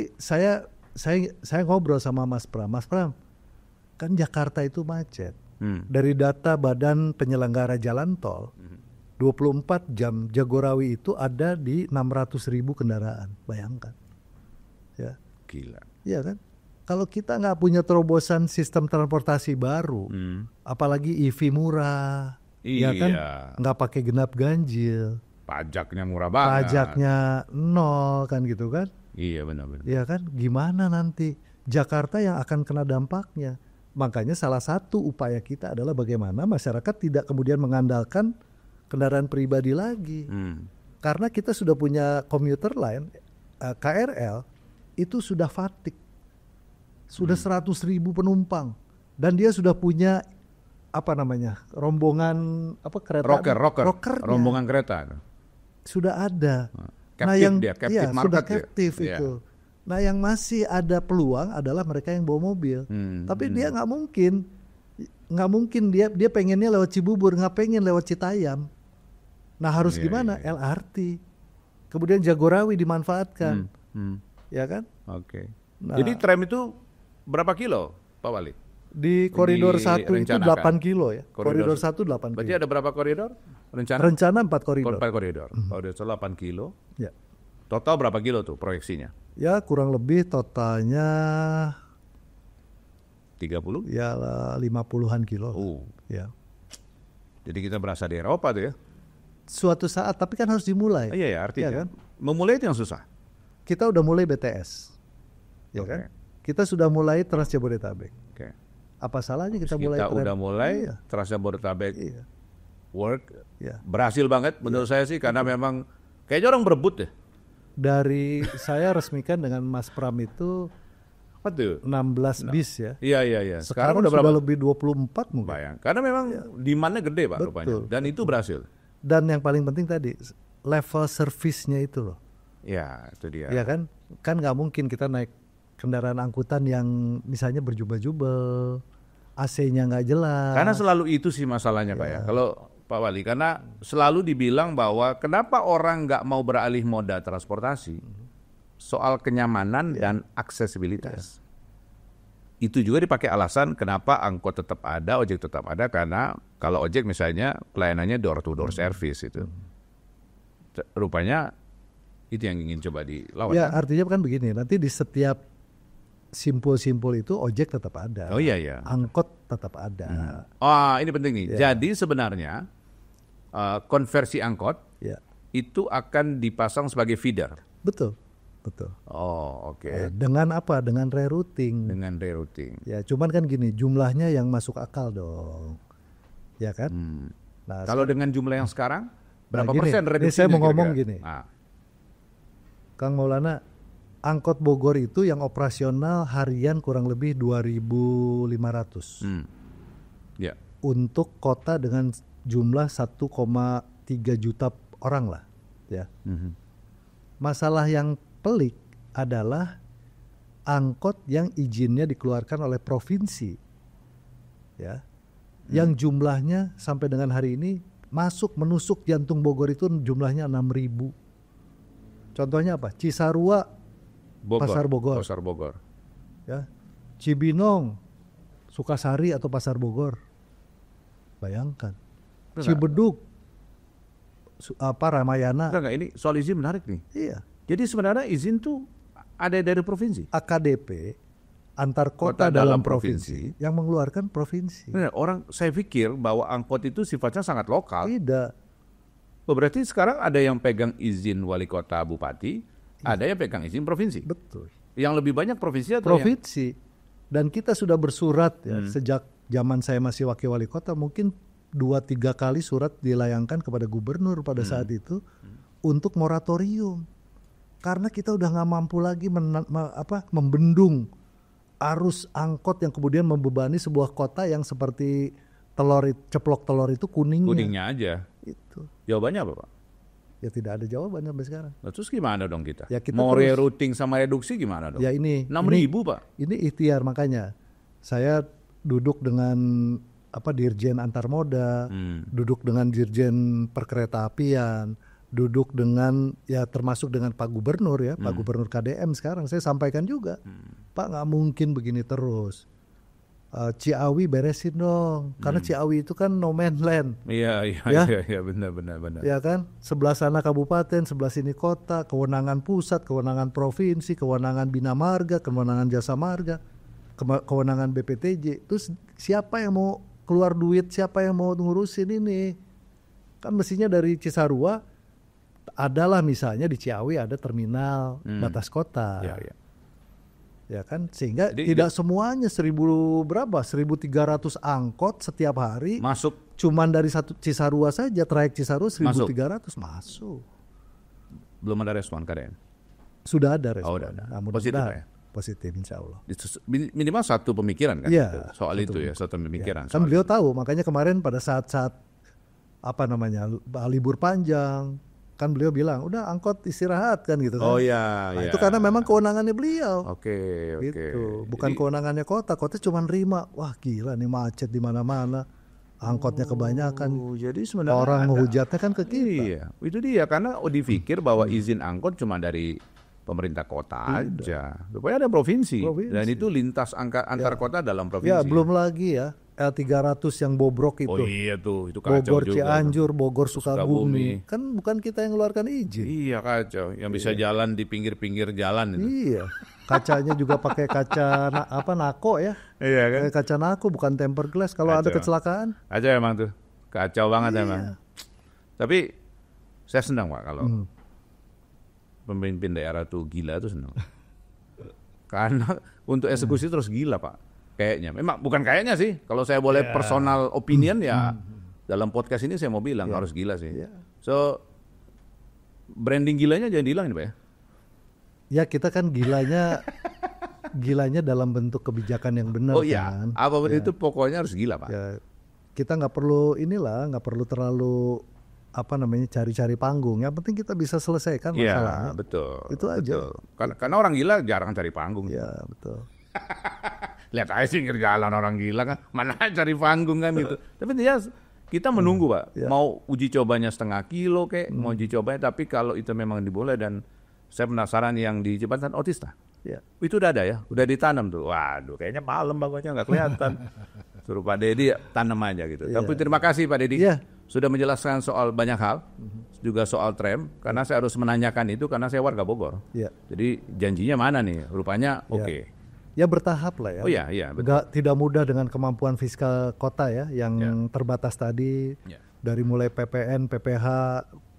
saya ngobrol sama Mas Pram, kan Jakarta itu macet. Dari data Badan Penyelenggara Jalan Tol, 24 jam Jagorawi itu ada di 600.000 kendaraan. Bayangkan. Ya. Gila. Iya kan? Kalau kita nggak punya terobosan sistem transportasi baru, apalagi EV murah, ya kan? Iya. Nggak pakai genap ganjil, Pajaknya murah banget. pajaknya 0 kan gitu kan? Iya benar-benar. Ya kan? Gimana nanti Jakarta yang akan kena dampaknya? Makanya salah satu upaya kita adalah bagaimana masyarakat tidak kemudian mengandalkan kendaraan pribadi lagi. Karena kita sudah punya komuter line, KRL, itu sudah fatigue. Sudah 100.000 penumpang. Dan dia sudah punya rombongan kereta. Rockernya. Rombongan kereta. Sudah ada. Captive dia, captive market sudah dia. captive Iya. itu. Nah yang masih ada peluang adalah mereka yang bawa mobil. Tapi dia nggak mungkin dia pengennya lewat Cibubur, nggak pengen lewat Citayam. Nah harus Iya, gimana? iya. LRT. Kemudian Jagorawi dimanfaatkan, ya kan? Oke. Nah. Jadi tram itu berapa kilo Pak Wali? Di koridor 1 itu direncanakan. 8 kilo ya. Koridor 1 8 Berarti kilo. ada berapa koridor? Rencana 4 koridor. 4 koridor. Koridor 8 kilo. Ya. Total berapa kilo tuh proyeksinya? Ya kurang lebih totalnya 30? ya 50-an kilo. Ya. Jadi kita berasa di Eropa tuh ya. Suatu saat, tapi kan harus dimulai. Iya ya, artinya Ya kan? memulai itu yang susah. Kita udah mulai BTS, ya Oke. kan? Kita sudah mulai Trans Jabodetabek. Oke. Apa salahnya kita Kita mulai? udah mulai Iya. Trans Jabodetabek Iya. work. Iya. Berhasil banget menurut saya sih karena memang kayaknya orang berebut deh. Dari saya resmikan dengan Mas Pram itu Apa tuh? 16 bis ya. Iya. Sekarang udah sudah berapa? lebih 24 mungkin. Bayang. Karena memang demand-nya gede Pak Betul, rupanya. Dan itu berhasil. Dan yang paling penting tadi level servisnya itu loh. Ya, itu dia. Ya kan? Kan nggak mungkin kita naik kendaraan angkutan yang misalnya berjubel-jubel, AC-nya nggak jelas. Karena selalu itu sih masalahnya Pak ya. Kalau Pak Wali, karena selalu dibilang bahwa kenapa orang nggak mau beralih moda transportasi soal kenyamanan dan aksesibilitas. Itu juga dipakai alasan kenapa angkot tetap ada, ojek tetap ada, karena kalau ojek misalnya pelayanannya door to door service itu. Rupanya itu yang ingin coba dilawan. Ya kan? artinya kan begini, nanti di setiap simpul-simpul itu ojek tetap ada. Oh iya. Angkot tetap ada. Ini penting nih. Jadi sebenarnya konversi angkot Ya, itu akan dipasang sebagai feeder. betul. Oh, oke. Dengan apa? Dengan rerouting. Dengan rerouting. Ya, cuman kan gini, jumlahnya yang masuk akal dong. Ya kan? Nah, Kalau dengan jumlah yang sekarang, berapa gini, persen ini reduksinya? saya mau ngomong kira-kira? gini. Ah, Kang Maulana, angkot Bogor itu yang operasional harian kurang lebih 2.500 ya. untuk kota dengan jumlah 1,3 juta orang lah, ya. Masalah yang pelik adalah angkot yang izinnya dikeluarkan oleh provinsi, ya, yang jumlahnya sampai dengan hari ini menusuk jantung Bogor itu jumlahnya 6.000. Contohnya apa? Cisarua, Pasar Bogor. Pasar Bogor. Ya, Cibinong, Sukasari atau Pasar Bogor. Bayangkan. Cibeduk, Ramayana. Enggak, ini soal izin menarik nih. Iya. Jadi sebenarnya izin tuh ada dari provinsi. AKDP antar kota dalam provinsi yang mengeluarkan provinsi. Benar, saya pikir bahwa angkot itu sifatnya sangat lokal. Tidak. Berarti sekarang ada yang pegang izin wali kota bupati, ada yang pegang izin provinsi. Betul. Yang lebih banyak provinsi atau provinsi. Dan kita sudah bersurat ya sejak zaman saya masih wakil wali kota, mungkin 2-3 kali surat dilayangkan kepada gubernur pada saat itu untuk moratorium. Karena kita udah nggak mampu lagi membendung arus angkot yang kemudian membebani sebuah kota yang seperti ceplok telur itu kuningnya aja. Itu. Jawabannya apa, Pak? Ya tidak ada jawaban sampai sekarang. Nah, terus gimana dong kita? Ya, kita mau terus, rerouting sama reduksi gimana dong? Ya ini 6.000 Pak. Ini ikhtiar, makanya saya duduk dengan Dirjen Antar Moda, duduk dengan Dirjen Perkeretaapian, duduk dengan ya termasuk dengan Pak Gubernur ya, Pak Gubernur KDM sekarang saya sampaikan juga, Pak nggak mungkin begini terus. Ciawi beresin dong, karena Ciawi itu kan no man land. Iya, benar. Ya kan, sebelah sana kabupaten, sebelah sini kota, kewenangan pusat, kewenangan provinsi, kewenangan Bina Marga, kewenangan Jasa Marga, kewenangan BPTJ. Terus siapa yang mau keluar duit, siapa yang mau ngurusin ini? Kan mestinya dari Cisarua adalah misalnya di Ciawi ada terminal batas kota. Iya. Ya kan, sehingga tidak semuanya 1.300 angkot setiap hari masuk, cuman dari satu Cisarua saja, trayek Cisarua 1.300 masuk. Belum ada respon KDN? Sudah ada respon. Udah ada. Nah, positif ya? Positif insya Allah. Minimal satu pemikiran kan? Ya, soal itu ya, satu pemikiran. Ya. Kan beliau tahu, makanya kemarin pada saat-saat libur panjang, kan beliau bilang udah angkot istirahat kan gitu kan. Oh iya. Itu karena memang kewenangannya beliau. Oke. Gitu. Bukan kewenangangannya kota cuma nerima. Wah gila nih macet di mana-mana. Angkotnya kebanyakan. Jadi sebenarnya orang menghujatnya kan ke kita. Iya, itu dia karena dipikir bahwa izin angkot cuma dari pemerintah kota aja. Rupanya ada provinsi. Dan itu lintas antar kota dalam provinsi. Ya, belum lagi ya L300 yang bobrok itu. Oh iya tuh, itu kacau Bogor juga. Cianjur, Bogor Sukabumi. Kan bukan kita yang ngeluarkan izin. Iya kacau, yang bisa jalan di pinggir-pinggir jalan itu. Iya. Kacanya juga pakai kaca nako ya. Iya kan? Pakai kaca nako bukan tempered glass kalau ada kecelakaan. Kacau emang tuh. Kacau banget emang. Tapi saya senang Pak kalau pemimpin daerah tuh gila tuh senang. Karena untuk eksekusi terus gila Pak. Kayaknya, memang bukan kayaknya sih. Kalau saya boleh personal opinion ya dalam podcast ini saya mau bilang harus gila sih. So branding gilanya jangan dihilangin Pak ya. Ya kita kan gilanya dalam bentuk kebijakan yang benar. Oh iya, kan. apapun itu pokoknya harus gila Pak. Ya, kita nggak perlu terlalu cari-cari panggung. Yang penting kita bisa selesaikan masalahnya. Iya betul. Itu aja. Karena orang gila jarang cari panggung. Iya betul. Lihat aja sih jalan orang gila kan, mana cari panggung kan gitu. Tapi dia kita menunggu Pak, mau uji cobanya 0,5 kilo mau uji cobanya, tapi kalau itu memang diboleh dan saya penasaran yang di Jembatan Otista. Ya. Itu udah ada ya, udah ditanam tuh. Waduh, kayaknya malam bagusnya nggak kelihatan. Suruh Pak Dedi tanam aja gitu. Tapi terima kasih Pak Dedi sudah menjelaskan soal banyak hal, juga soal tram. Karena saya harus menanyakan itu karena saya warga Bogor. Jadi janjinya mana nih? Rupanya oke. Ya bertahap lah ya. Oh iya, betul. Tidak mudah dengan kemampuan fiskal kota ya yang terbatas tadi. Dari mulai PPN, PPH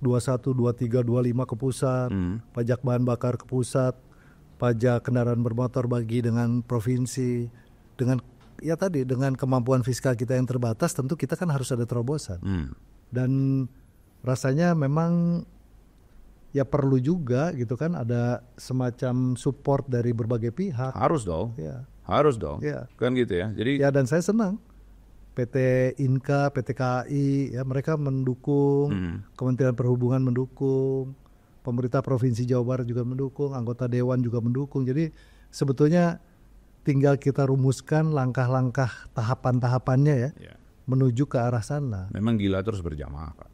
21, 23, 25 ke pusat, pajak bahan bakar ke pusat, pajak kendaraan bermotor bagi dengan provinsi. Dengan kemampuan fiskal kita yang terbatas tentu kita kan harus ada terobosan. Dan rasanya memang ya perlu juga gitu kan ada semacam support dari berbagai pihak. Harus dong. Harus dong. Kan gitu ya. Jadi dan saya senang PT Inka, PT KAI ya mereka mendukung, Kementerian Perhubungan mendukung, pemerintah Provinsi Jawa Barat juga mendukung, anggota dewan juga mendukung. Jadi sebetulnya tinggal kita rumuskan langkah-langkah tahapan-tahapannya ya menuju ke arah sana. Memang gila terus berjamaah Pak.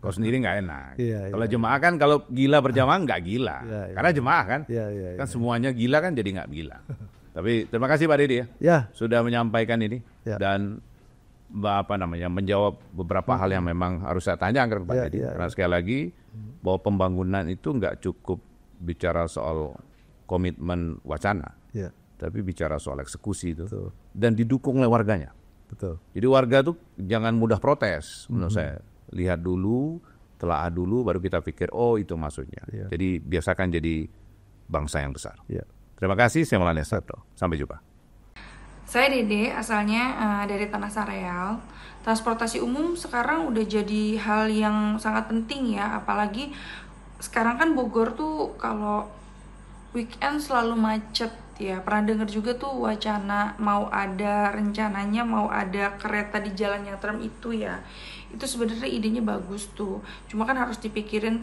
Kalau sendiri nggak enak. Kalau jemaah kan kalau gila berjamaah nggak gila, karena jemaah kan, kan semuanya gila kan jadi nggak gila. Tapi terima kasih Pak Dedi ya, sudah menyampaikan ini dan menjawab beberapa hal yang memang harus saya tanyakan ke Pak Dedi. Karena sekali lagi bahwa pembangunan itu nggak cukup bicara soal komitmen wacana, tapi bicara soal eksekusi itu dan didukung oleh warganya. Betul. Jadi warga tuh jangan mudah protes menurut saya. Lihat dulu, telaah dulu, baru kita pikir oh itu maksudnya. Jadi biasakan jadi bangsa yang besar. Ya. Terima kasih, saya Maulana Estarto. Sampai jumpa. Saya Dede, asalnya dari Tanah Sareal. Transportasi umum sekarang udah jadi hal yang sangat penting ya, apalagi sekarang kan Bogor tuh kalau weekend selalu macet ya. Pernah dengar juga tuh wacana rencananya mau ada kereta di jalan yang tram itu ya. Itu sebenarnya idenya bagus tuh. Cuma kan harus dipikirin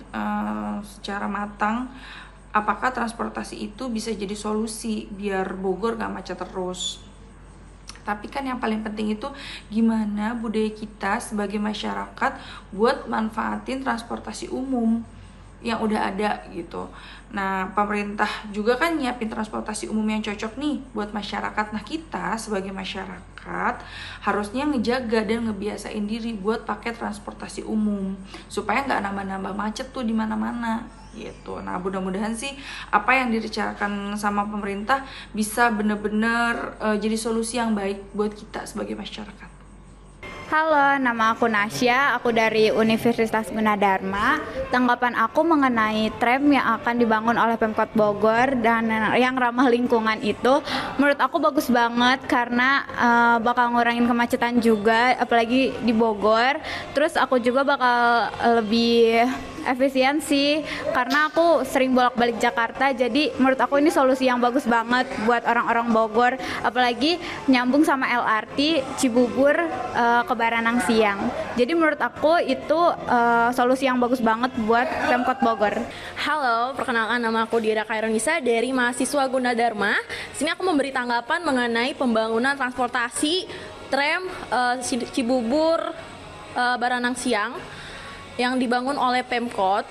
secara matang. Apakah transportasi itu bisa jadi solusi biar Bogor gak macet terus. Tapi kan yang paling penting itu gimana budaya kita sebagai masyarakat buat manfaatin transportasi umum yang udah ada gitu. Nah, pemerintah juga kan nyiapin transportasi umum yang cocok nih buat masyarakat. Nah, kita sebagai masyarakat harusnya ngejaga dan ngebiasain diri buat pakai transportasi umum supaya nggak nambah-nambah macet tuh di mana-mana gitu. Nah, mudah-mudahan sih apa yang direncanakan sama pemerintah bisa bener-bener jadi solusi yang baik buat kita sebagai masyarakat. Halo, nama aku Nasya, aku dari Universitas Gunadarma. Tanggapan aku mengenai tram yang akan dibangun oleh Pemkot Bogor dan yang ramah lingkungan itu menurut aku bagus banget karena bakal ngurangin kemacetan juga, apalagi di Bogor. Terus aku juga bakal lebih efisiensi karena aku sering bolak-balik Jakarta, jadi menurut aku ini solusi yang bagus banget buat orang-orang Bogor, apalagi nyambung sama LRT Cibubur ke Baranang Siang. Jadi menurut aku itu solusi yang bagus banget buat Pemkot Bogor. Halo, perkenalkan nama aku Dira Kaironisa dari mahasiswa Gunadarma. Sini aku memberi tanggapan mengenai pembangunan transportasi tram Cibubur Baranang Siang yang dibangun oleh Pemkot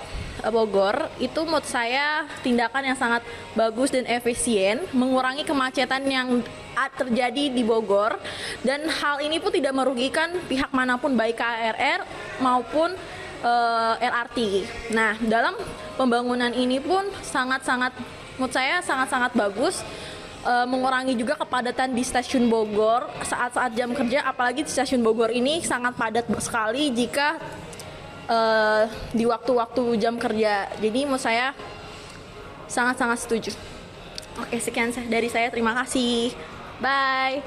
Bogor. Itu menurut saya tindakan yang sangat bagus dan efisien, mengurangi kemacetan yang terjadi di Bogor, dan hal ini pun tidak merugikan pihak manapun baik KRR maupun LRT. Nah, dalam pembangunan ini pun menurut saya sangat bagus, mengurangi juga kepadatan di stasiun Bogor saat-saat jam kerja, apalagi di stasiun Bogor ini sangat padat sekali jika di waktu-waktu jam kerja. Jadi menurut saya sangat setuju. Oke, sekian dari saya. Terima kasih. Bye.